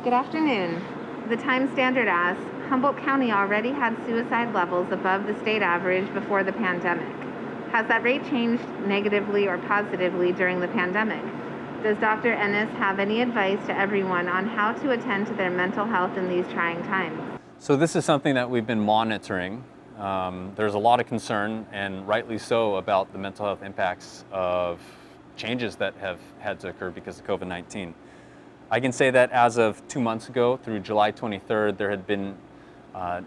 Good afternoon. The Times Standard asks, Humboldt County already had suicide levels above the state average before the pandemic. Has that rate changed negatively or positively during the pandemic? Does Dr. Ennis have any advice to everyone on how to attend to their mental health in these trying times? So this is something that we've been monitoring. There's a lot of concern, and rightly so, about the mental health impacts of changes that have had to occur because of COVID-19. I can say that as of 2 months ago, through July 23rd, there had been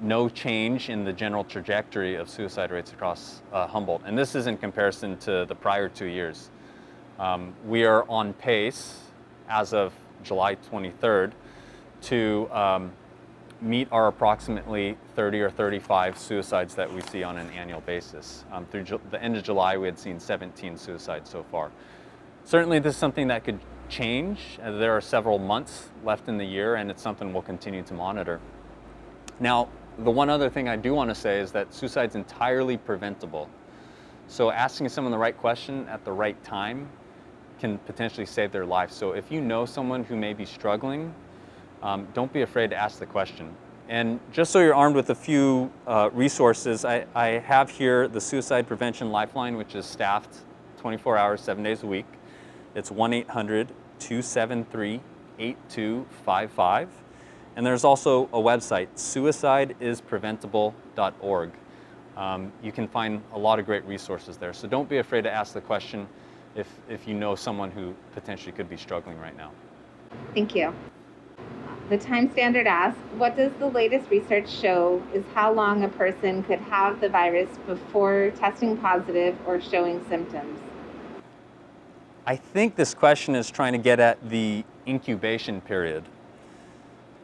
no change in the general trajectory of suicide rates across Humboldt. And this is in comparison to the prior 2 years. We are on pace, as of July 23rd, to meet our approximately 30 or 35 suicides that we see on an annual basis. Through the end of July, we had seen 17 suicides so far. Certainly this is something that could change. There are several months left in the year, and it's something we'll continue to monitor. Now, the one other thing I do want to say is that suicide's entirely preventable. So asking someone the right question at the right time can potentially save their life. So if you know someone who may be struggling, don't be afraid to ask the question. And just so you're armed with a few resources, I have here the Suicide Prevention Lifeline, which is staffed 24 hours, 7 days a week. It's 1-800-273-8255. And there's also a website, suicideispreventable.org. You can find a lot of great resources there. So don't be afraid to ask the question if you know someone who potentially could be struggling right now. Thank you. The Times Standard asks, what does the latest research show is how long a person could have the virus before testing positive or showing symptoms? I think this question is trying to get at the incubation period.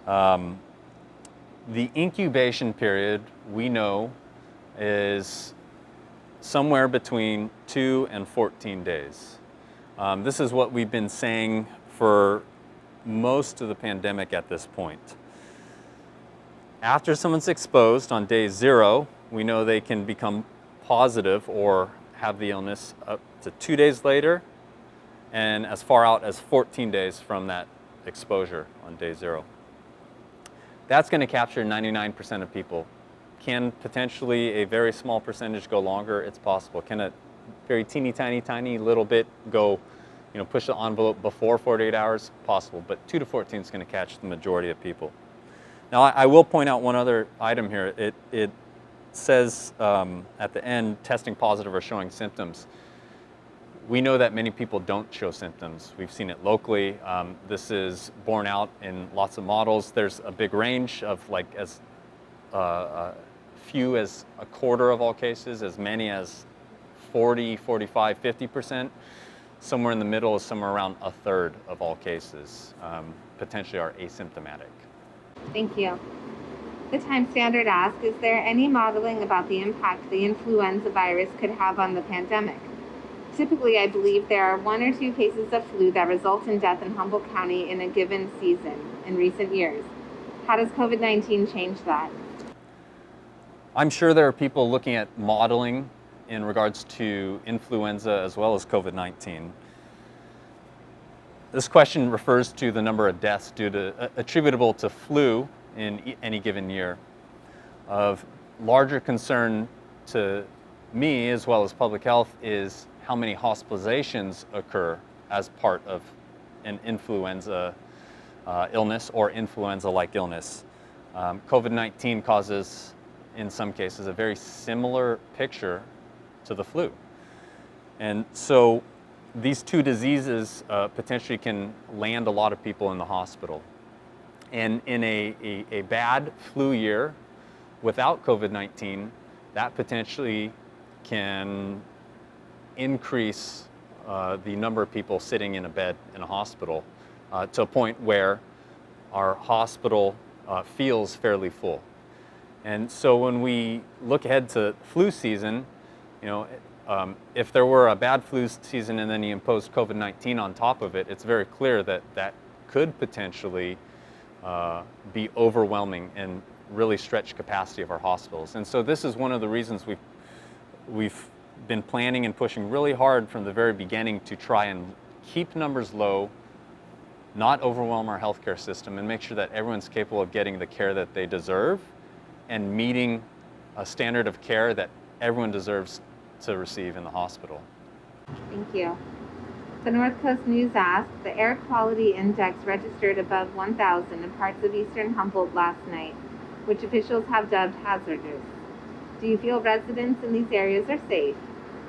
The incubation period, we know, is somewhere between 2 and 14 days. This is what we've been saying for most of the pandemic at this point. After someone's exposed on day 0, we know they can become positive or have the illness up to 2 days later, and as far out as 14 days from that exposure on day 0. That's going to capture 99% of people. Can potentially a very small percentage go longer? It's possible. Can a very tiny little bit go, push the envelope before 48 hours? Possible, but 2 to 14 is going to catch the majority of people. Now, I will point out one other item here. It says at the end, testing positive or showing symptoms. We know that many people don't show symptoms. We've seen it locally. This is borne out in lots of models. There's a big range of as few as a quarter of all cases, as many as 40, 45, 50%. Somewhere in the middle is somewhere around a third of all cases potentially are asymptomatic. Thank you. The Times Standard asks, is there any modeling about the impact the influenza virus could have on the pandemic? Typically, I believe there are 1 or 2 cases of flu that result in death in Humboldt County in a given season in recent years. How does COVID-19 change that? I'm sure there are people looking at modeling in regards to influenza as well as COVID-19. This question refers to the number of deaths attributable to flu in any given year. Of larger concern to me, as well as public health, is how many hospitalizations occur as part of an influenza illness or influenza-like illness. COVID-19 causes, in some cases, a very similar picture to the flu. And so these two diseases potentially can land a lot of people in the hospital. And in a bad flu year without COVID-19, that potentially can increase the number of people sitting in a bed in a hospital to a point where our hospital feels fairly full. And so when we look ahead to flu season, if there were a bad flu season and then you imposed COVID-19 on top of it, it's very clear that that could potentially be overwhelming and really stretch capacity of our hospitals. And so this is one of the reasons we've been planning and pushing really hard from the very beginning to try and keep numbers low, not overwhelm our healthcare system, and make sure that everyone's capable of getting the care that they deserve and meeting a standard of care that everyone deserves to receive in the hospital. Thank you. The North Coast News asked, the air quality index registered above 1,000 in parts of eastern Humboldt last night, which officials have dubbed hazardous. Do you feel residents in these areas are safe?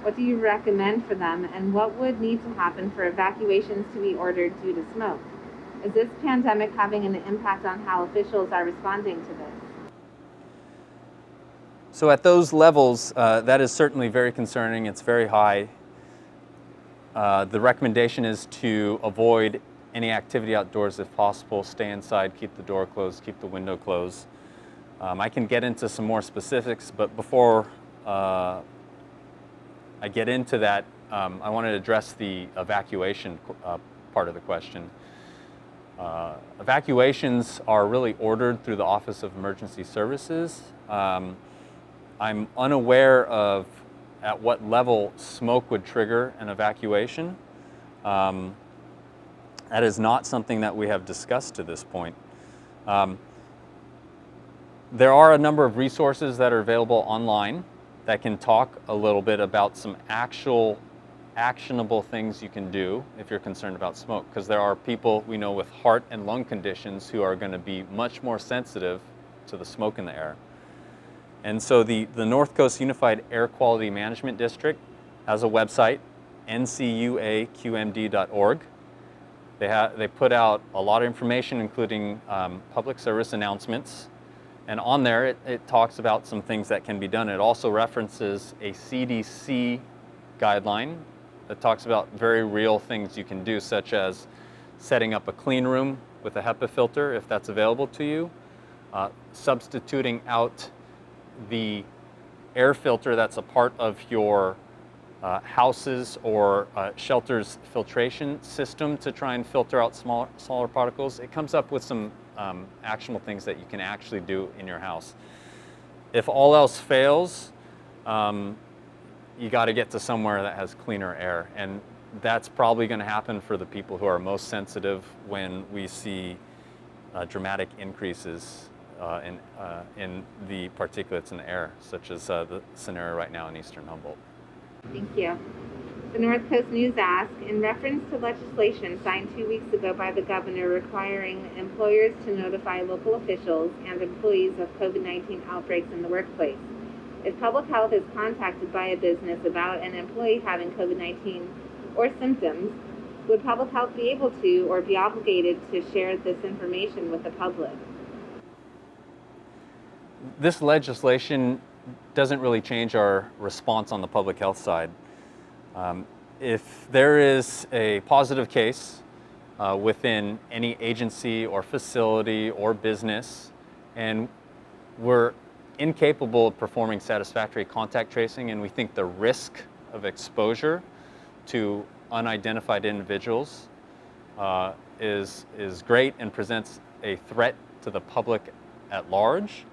What do you recommend for them, and what would need to happen for evacuations to be ordered due to smoke? Is this pandemic having an impact on how officials are responding to this? So at those levels, that is certainly very concerning. It's very high. The recommendation is to avoid any activity outdoors if possible. Stay inside, keep the door closed, keep the window closed. I can get into some more specifics, but before I get into that, I want to address the evacuation part of the question. Evacuations are really ordered through the Office of Emergency Services. I'm unaware of at what level smoke would trigger an evacuation. That is not something that we have discussed to this point. There are a number of resources that are available online that can talk a little bit about some actual actionable things you can do if you're concerned about smoke, because there are people we know with heart and lung conditions who are going to be much more sensitive to the smoke in the air. And so the North Coast Unified Air Quality Management District has a website, ncuaqmd.org. They put out a lot of information, including public service announcements. And on there, it talks about some things that can be done. It also references a CDC guideline that talks about very real things you can do, such as setting up a clean room with a HEPA filter, if that's available to you, substituting out the air filter that's a part of your houses or shelters filtration system to try and filter out smaller particles. It comes up with some actionable things that you can actually do in your house. If all else fails, you got to get to somewhere that has cleaner air, and that's probably going to happen for the people who are most sensitive when we see dramatic increases in the particulates in the air, such as the scenario right now in eastern Humboldt. Thank you. The North Coast News asked, in reference to legislation signed 2 weeks ago by the governor requiring employers to notify local officials and employees of COVID-19 outbreaks in the workplace, if public health is contacted by a business about an employee having COVID-19 or symptoms, would public health be able to or be obligated to share this information with the public? This legislation doesn't really change our response on the public health side. If there is a positive case within any agency or facility or business, and we're incapable of performing satisfactory contact tracing, and we think the risk of exposure to unidentified individuals is great and presents a threat to the public at large,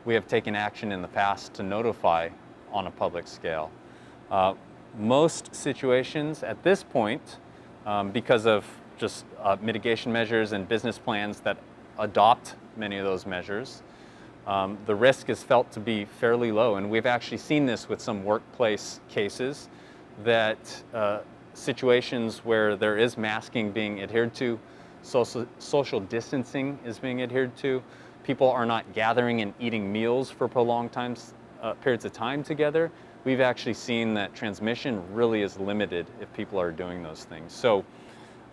we have taken action in the past to notify on a public scale. Most situations at this point, because of just mitigation measures and business plans that adopt many of those measures, the risk is felt to be fairly low. And we've actually seen this with some workplace cases, that situations where there is masking being adhered to, social distancing is being adhered to, people are not gathering and eating meals for prolonged periods of time together, we've actually seen that transmission really is limited if people are doing those things. So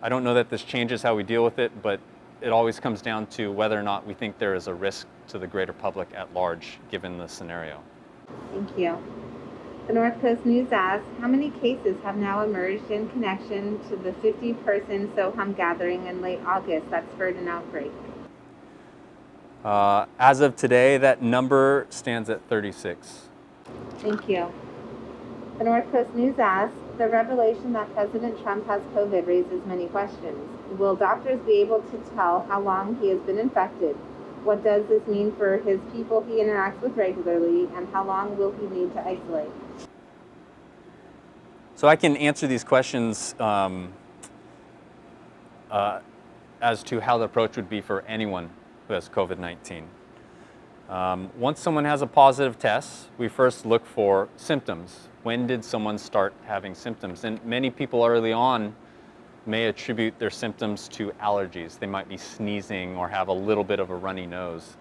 I don't know that this changes how we deal with it, but it always comes down to whether or not we think there is a risk to the greater public at large, given the scenario. Thank you. The North Coast News asks, how many cases have now emerged in connection to the 50-person SoHum gathering in late August that spurred an outbreak? As of today, that number stands at 36. Thank you. The North Coast News asks, the revelation that President Trump has COVID raises many questions. Will doctors be able to tell how long he has been infected? What does this mean for his people he interacts with regularly, and how long will he need to isolate? So I can answer these questions as to how the approach would be for anyone who has COVID-19. Once someone has a positive test, we first look for symptoms. When did someone start having symptoms? And many people early on may attribute their symptoms to allergies. They might be sneezing or have a little bit of a runny nose.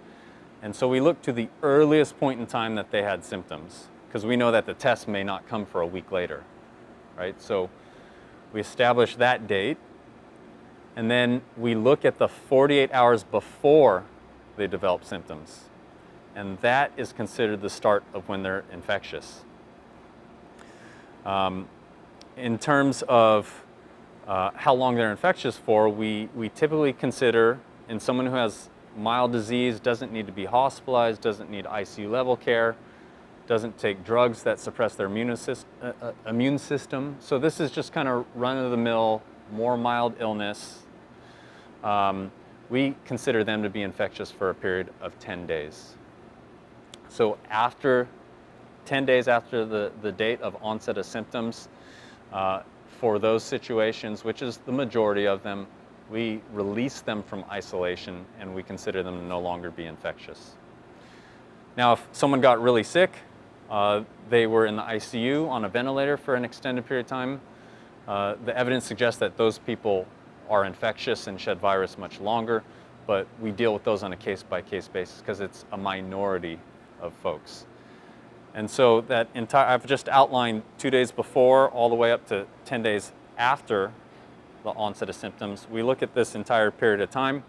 And so we look to the earliest point in time that they had symptoms, because we know that the test may not come for a week later, right? So we establish that date, and then we look at the 48 hours before they develop symptoms. And that is considered the start of when they're infectious. In terms of how long they're infectious for, we typically consider in someone who has mild disease, doesn't need to be hospitalized, doesn't need ICU level care, doesn't take drugs that suppress their immune system. So this is just kind of run-of-the-mill, more mild illness. We consider them to be infectious for a period of 10 days. So after 10 days after the date of onset of symptoms, for those situations, which is the majority of them, we release them from isolation and we consider them to no longer be infectious. Now, if someone got really sick, they were in the ICU on a ventilator for an extended period of time, the evidence suggests that those people are infectious and shed virus much longer, but we deal with those on a case-by-case basis because it's a minority of folks. And so that I've just outlined 2 days before all the way up to 10 days after the onset of symptoms. We look at this entire period of time.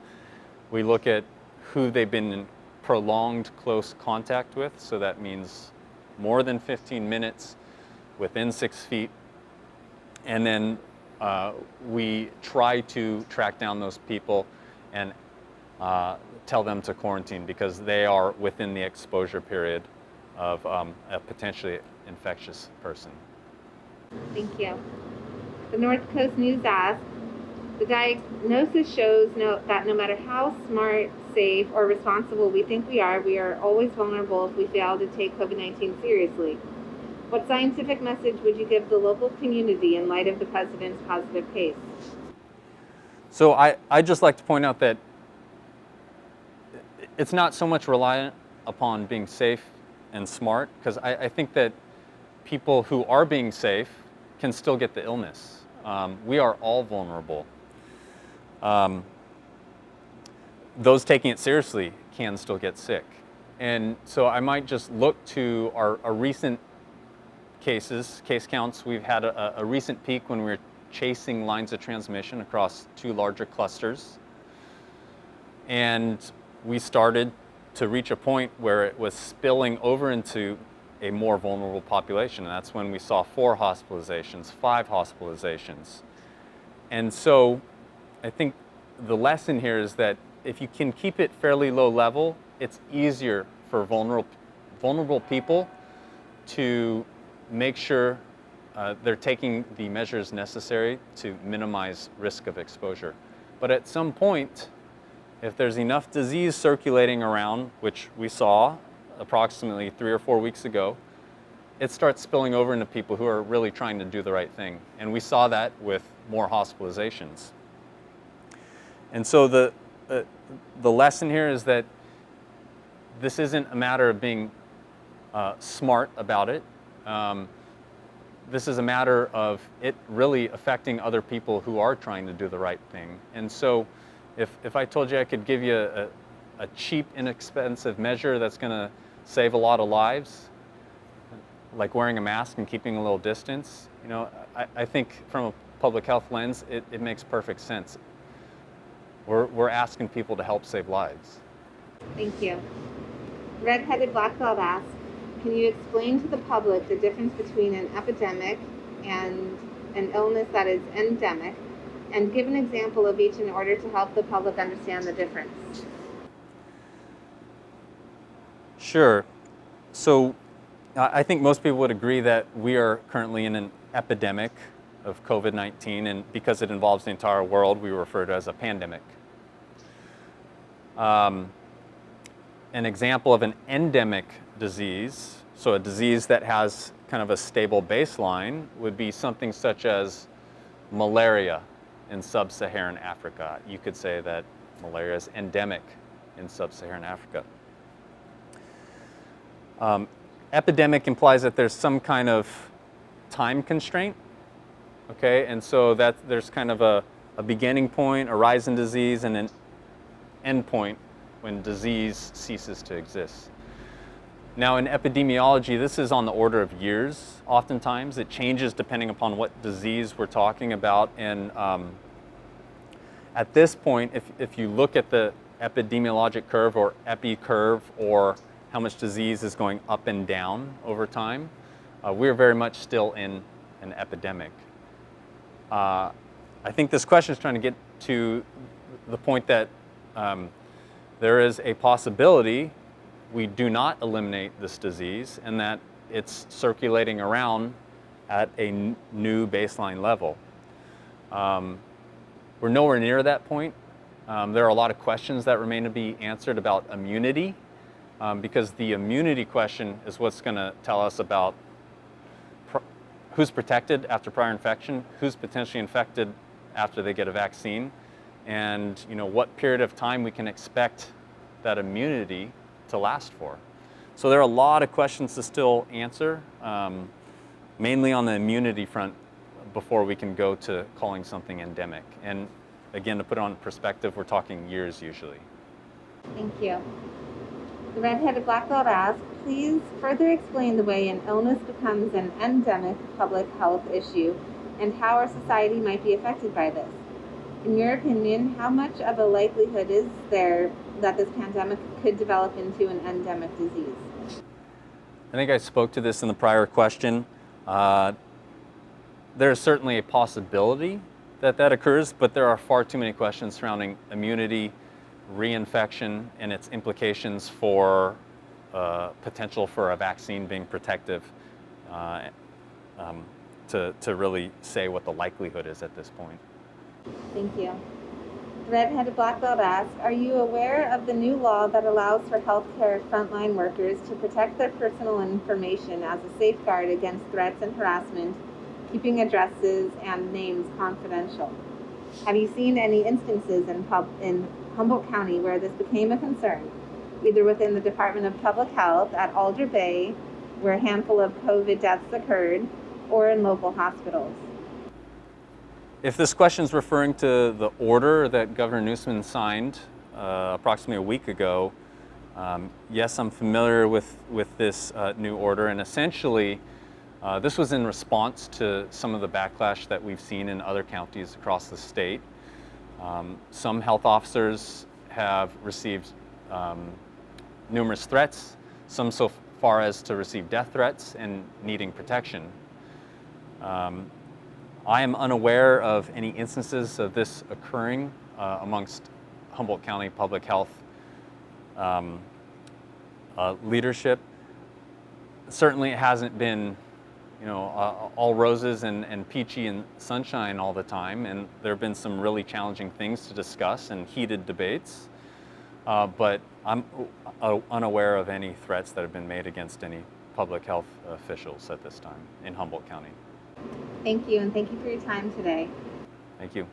We look at who they've been in prolonged close contact with, so that means more than 15 minutes within 6 feet. And then we try to track down those people and tell them to quarantine because they are within the exposure period of a potentially infectious person. Thank you. The North Coast News asks, the diagnosis shows that no matter how smart, safe, or responsible we think we are always vulnerable if we fail to take COVID-19 seriously. What scientific message would you give the local community in light of the president's positive case? So I'd just like to point out that it's not so much reliant upon being safe and smart, because I think that people who are being safe can still get the illness. We are all vulnerable. Those taking it seriously can still get sick. And so I might just look to our recent case counts. We've had a recent peak when we were chasing lines of transmission across 2 larger clusters. And we started to reach a point where it was spilling over into a more vulnerable population. And that's when we saw 4 hospitalizations, 5 hospitalizations. And so I think the lesson here is that if you can keep it fairly low level, it's easier for vulnerable people to make sure they're taking the measures necessary to minimize risk of exposure. But at some point, if there's enough disease circulating around, which we saw approximately 3 or 4 weeks ago, it starts spilling over into people who are really trying to do the right thing. And we saw that with more hospitalizations. And so the lesson here is that this isn't a matter of being smart about it. This is a matter of it really affecting other people who are trying to do the right thing. And so if I told you I could give you a cheap, inexpensive measure that's going to save a lot of lives, like wearing a mask and keeping a little distance, you know, I think from a public health lens, it makes perfect sense. We're asking people to help save lives. Thank you. Red-headed black belt asks, can you explain to the public the difference between an epidemic and an illness that is endemic, and give an example of each in order to help the public understand the difference? Sure. So I think most people would agree that we are currently in an epidemic of COVID-19, and because it involves the entire world, we refer to it as a pandemic. An example of an endemic disease, so a disease that has kind of a stable baseline, would be something such as malaria in sub-Saharan Africa. You could say that malaria is endemic in sub-Saharan Africa. Epidemic implies that there's some kind of time constraint, okay? And so that there's kind of a beginning point, a rise in disease, and an end point when disease ceases to exist. Now in epidemiology, this is on the order of years oftentimes. It changes depending upon what disease we're talking about. And at this point, if you look at the epidemiologic curve or epi curve, or how much disease is going up and down over time, we're very much still in an epidemic. I think this question is trying to get to the point that there is a possibility we do not eliminate this disease and that it's circulating around at a new baseline level. We're nowhere near that point. There are a lot of questions that remain to be answered about immunity, because the immunity question is what's going to tell us about who's protected after prior infection, who's potentially infected after they get a vaccine, and what period of time we can expect that immunity to last for. So there are a lot of questions to still answer, mainly on the immunity front, before we can go to calling something endemic. And again, to put it on perspective, we're talking years usually. Thank you. The red-headed black belt asks, please further explain the way an illness becomes an endemic public health issue and how our society might be affected by this. In your opinion, how much of a likelihood is there that this pandemic could develop into an endemic disease? I think I spoke to this in the prior question. There's certainly a possibility that that occurs, but there are far too many questions surrounding immunity, reinfection, and its implications for potential for a vaccine being protective to really say what the likelihood is at this point. Thank you. Red-headed black belt asks, are you aware of the new law that allows for healthcare frontline workers to protect their personal information as a safeguard against threats and harassment, keeping addresses and names confidential? Have you seen any instances in Humboldt County where this became a concern, either within the Department of Public Health at Alder Bay, where a handful of COVID deaths occurred, or in local hospitals? If this question is referring to the order that Governor Newsom signed approximately a week ago, yes, I'm familiar with this new order, and essentially this was in response to some of the backlash that we've seen in other counties across the state. Some health officers have received numerous threats, some so far as to receive death threats and needing protection. I am unaware of any instances of this occurring amongst Humboldt County Public Health leadership. Certainly it hasn't been all roses and peachy and sunshine all the time, and there have been some really challenging things to discuss and heated debates, but I'm unaware of any threats that have been made against any public health officials at this time in Humboldt County. Thank you, and thank you for your time today. Thank you.